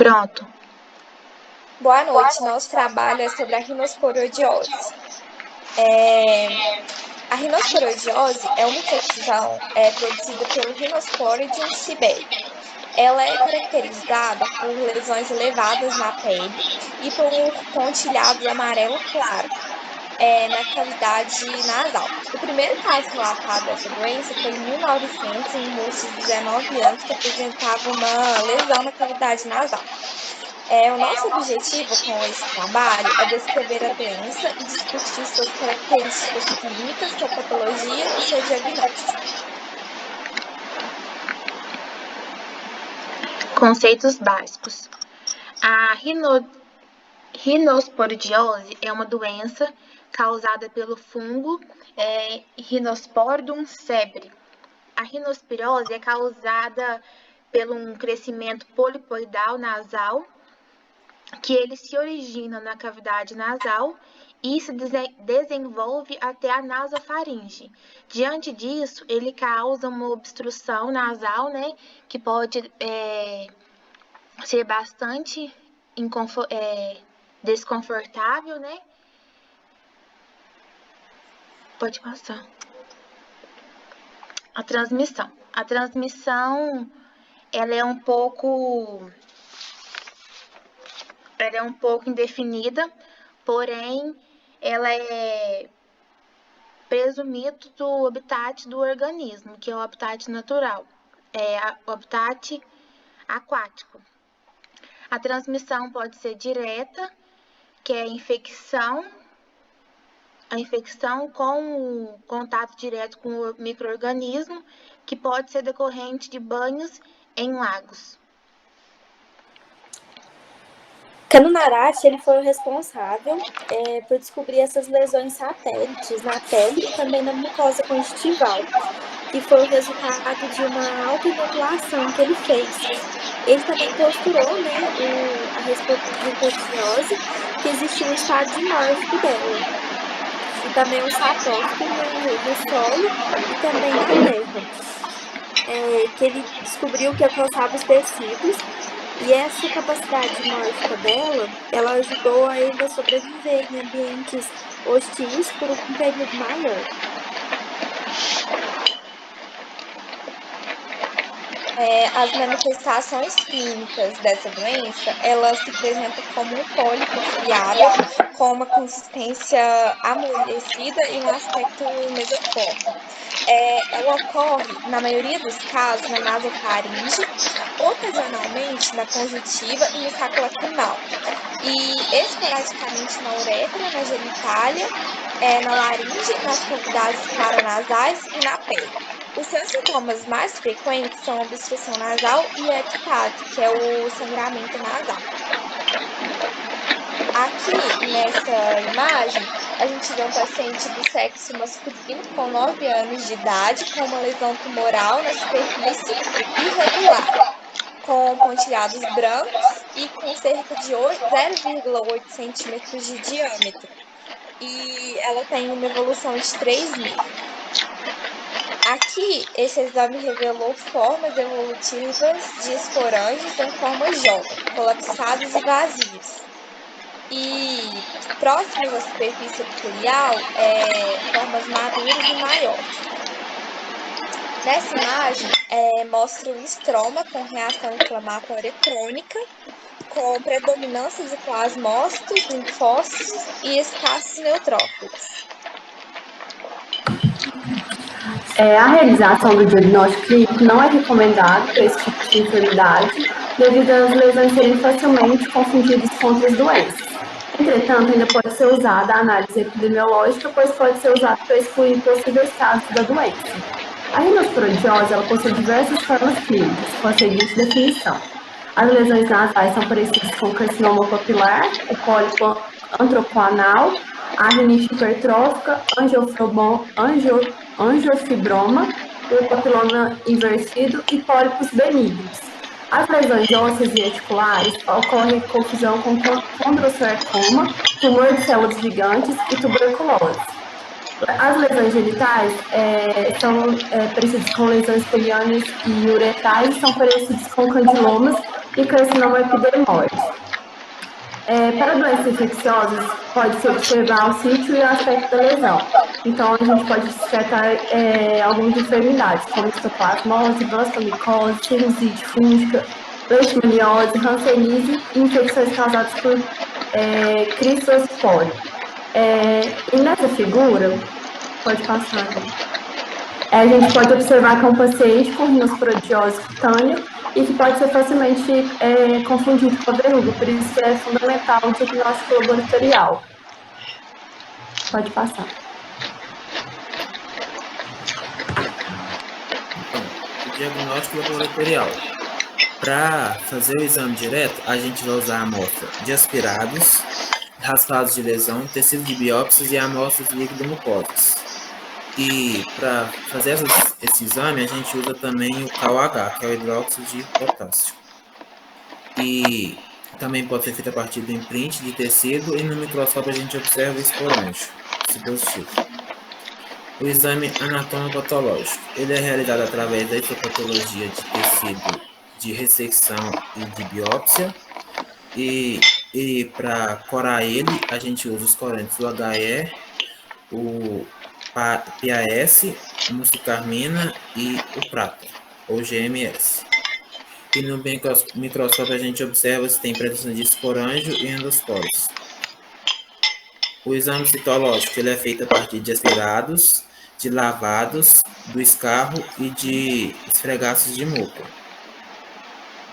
Pronto. Boa noite. Nosso trabalho é sobre a rinosporodiose. A rinosporodiose é uma infecção produzida pelo Rhinosporidium siberi. Ela é caracterizada por lesões elevadas na pele e por pontilhados amarelo claro na cavidade nasal. O primeiro caso relatado dessa doença foi em 1900, em um moço de 19 anos que apresentava uma lesão na cavidade nasal. O nosso objetivo com esse trabalho é descrever a doença e discutir suas características clínicas, sua patologia e seu diagnóstico. Conceitos básicos. A rinosporodiose é uma doença causada pelo fungo Rhinosporidium sebri. A rinospirose é causada pelo um crescimento polipoidal nasal, que ele se origina na cavidade nasal e se desenvolve até a nasofaringe. Diante disso, ele causa uma obstrução nasal, né, que pode ser bastante desconfortável, né? Pode passar. A transmissão. A transmissão, ela é um pouco indefinida, porém, ela é presumido do habitat do organismo, que é o habitat natural, o habitat aquático. A transmissão pode ser direta, que é a infecção com o contato direto com o micro-organismo, que pode ser decorrente de banhos em lagos. Kanunarati, ele foi o responsável por descobrir essas lesões satélites na pele e também na mucosa conjuntival, que foi o resultado de uma autoinoculação que ele fez. Ele também posturou, né, a responsabilidade que existia um estado dimórfico dela, e também um satófito no solo e também na terra, que ele descobriu que alcançava os tecidos. E essa capacidade dimórfica dela, ela ajudou a ele a sobreviver em ambientes hostis por um período maior. As manifestações clínicas dessa doença, ela se apresenta como um pólipo friável, com uma consistência amolecida e um aspecto mesociforme. Ela ocorre, na maioria dos casos, na nasofaringe, ocasionalmente na conjuntiva e no saco lacrimal, e esporadicamente na uretra, na genitália, na laringe, nas cavidades paranasais e na pele. Os seus sintomas mais frequentes são obstrução nasal e ectase, que é o sangramento nasal. Aqui, nessa imagem, a gente vê um paciente do sexo masculino com 9 anos de idade, com uma lesão tumoral na superfície irregular, com pontilhados brancos e com cerca de 0,8 centímetros de diâmetro. E ela tem uma evolução de 3 meses. Aqui, esse exame revelou formas evolutivas de esporângios em forma jovem, colapsados e vazios. E próximos à superfície epitelial, formas maduras e maiores. Nessa imagem, mostra o estroma com reação inflamatória crônica, com predominância de plasmócitos, linfócitos e escassos neutrófilos. A realização do diagnóstico clínico não é recomendado para esse tipo de enfermidade, devido às lesões serem facilmente confundidas com outras doenças. Entretanto, ainda pode ser usada a análise epidemiológica, pois pode ser usada para excluir possíveis casos da doença. A rinosporodiose, ela possui diversas formas clínicas, com a seguinte definição. As lesões nasais são parecidas com o carcinoma papilar, o pólipo antrocoanal, a rinite hipertrófica, angiofibroma, o papiloma invertido e pólipos benignos. As lesões ósseas e articulares ocorrem confusão com condrosarcoma, tumor de células gigantes e tuberculose. As lesões genitais são parecidas com lesões penianas e uretais, são parecidas com candilomas e carcinoma epidermoide. Para doenças infecciosas, pode-se observar o sítio e o aspecto da lesão. Então, a gente pode descartar algumas enfermidades, como histoplasmose, blastomicose, sinusite fúngica, leishmaniose, hanseníase e infecções causadas por cristospore. E nessa figura, pode passar, a gente pode observar que é um paciente com rinosporodiose cutânea e que pode ser facilmente confundido com a verruga, por isso que é fundamental o diagnóstico laboratorial. Pode passar. O diagnóstico laboratorial. Para fazer o exame direto, a gente vai usar a amostra de aspirados, raspados de lesão, tecido de biópsias e amostras líquido-mucosas. E para fazer esse exame, a gente usa também o KOH, que é o hidróxido de potássio. E também pode ser feito a partir do imprint de tecido e no microscópio a gente observa o esporângio, se positivo. O exame anatomopatológico. Ele é realizado através da histopatologia de tecido de ressecção e de biópsia. E para corar ele, a gente usa os corantes do HE, o PAS, muscicarmina e o prata, ou GMS. E no microscópio a gente observa se tem presença de esporângio e endosporos. O exame citológico ele é feito a partir de aspirados, de lavados, do escarro e de esfregaços de muco.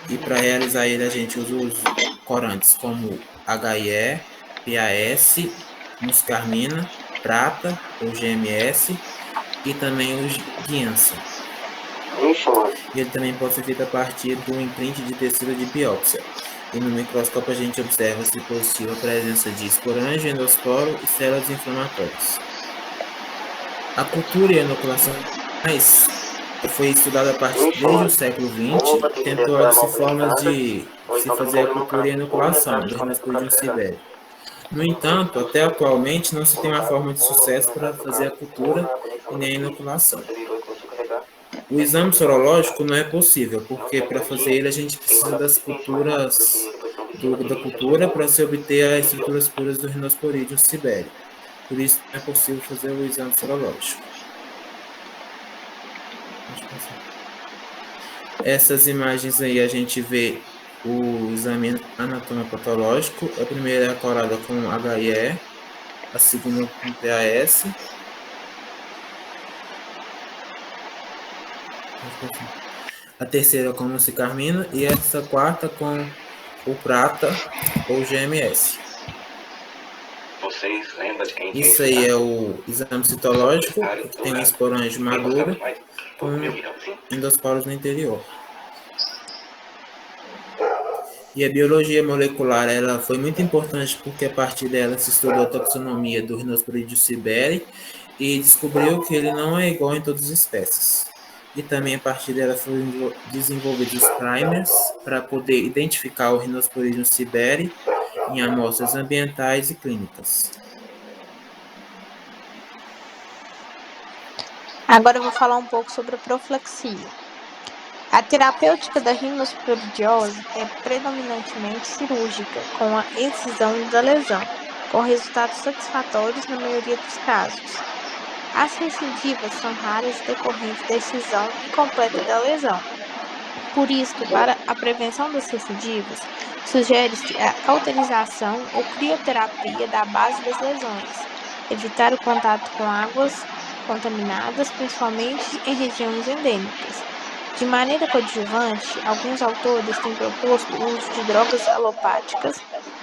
E para realizar ele a gente usa os corantes como HIE, PAS, muscarmina, prata ou GMS e também o Giensa. E ele também pode ser feito a partir do imprint de tecido de biópsia. E no microscópio a gente observa se possível a presença de esporângio, endosporo e células inflamatórias. A cultura e a inoculação foi estudada a partir desde o século XX, tentou-se formas de se fazer a cultura e a inoculação do Rinosporidium siberium. No entanto, até atualmente não se tem uma forma de sucesso para fazer a cultura e nem a inoculação. O exame sorológico não é possível, porque para fazer ele a gente precisa das culturas da cultura para se obter as estruturas puras do Rinosporidium siberium. Por isso não é possível fazer o exame sorológico. Essas imagens aí a gente vê o exame anatomopatológico. A primeira é corada com HIE, a segunda com PAS. A terceira com muscicarmina e essa quarta com o prata ou GMS. Vocês lembram de quem Isso aí é o exame citológico, que tem um esporângio maduro com endosporos no interior. E a biologia molecular ela foi muito importante porque a partir dela se estudou a taxonomia do Rinosporidium siberium e descobriu que ele não é igual em todas as espécies. E também a partir dela foram desenvolvidos os primers para poder identificar o Rinosporidium siberium em amostras ambientais e clínicas. Agora eu vou falar um pouco sobre a profilaxia. A terapêutica da rinosporidiose é predominantemente cirúrgica, com a excisão da lesão, com resultados satisfatórios na maioria dos casos. As recidivas são raras decorrentes da excisão incompleta da lesão. Por isso, para a prevenção das recidivas, sugere-se a cauterização ou crioterapia da base das lesões, evitar o contato com águas contaminadas, principalmente em regiões endêmicas. De maneira coadjuvante, alguns autores têm proposto o uso de drogas alopáticas,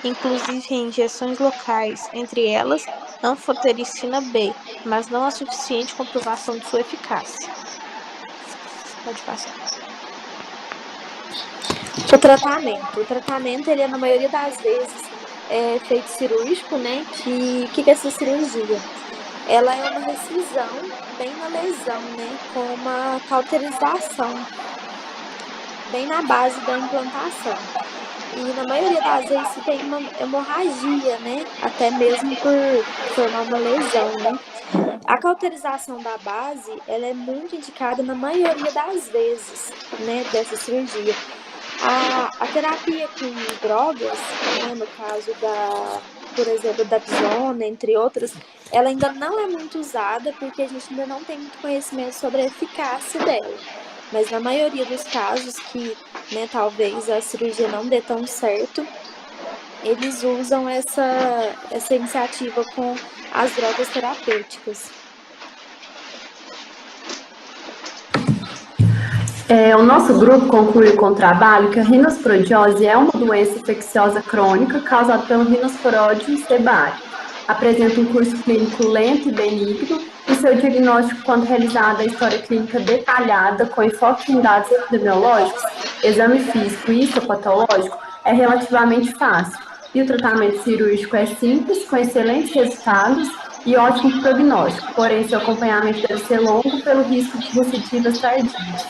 inclusive em injeções locais, entre elas anfotericina B, mas não há suficiente comprovação de sua eficácia. Pode passar. O tratamento ele é, na maioria das vezes, feito cirúrgico, né? Que é essa cirurgia? Ela é uma recisão bem na lesão, né? Com uma cauterização bem na base da implantação. E na maioria das vezes se tem uma hemorragia, né? Até mesmo por formar uma lesão, né? A cauterização da base, ela é muito indicada na maioria das vezes, né? Dessa cirurgia. A terapia com drogas, né, no caso por exemplo, da Dapsona, entre outras, ela ainda não é muito usada porque a gente ainda não tem muito conhecimento sobre a eficácia dela. Mas na maioria dos casos que, né, talvez a cirurgia não dê tão certo, eles usam essa iniciativa com as drogas terapêuticas. O nosso grupo concluiu com o trabalho que a rinosporodiose é uma doença infecciosa crônica causada pelo Rhinosporidium sebari. Apresenta um curso clínico lento e benigno e seu diagnóstico, quando realizada a história clínica detalhada com enfoque em dados epidemiológicos, exame físico e histopatológico, é relativamente fácil. E o tratamento cirúrgico é simples, com excelentes resultados e ótimo prognóstico, porém seu acompanhamento deve ser longo pelo risco de recidivas tardias.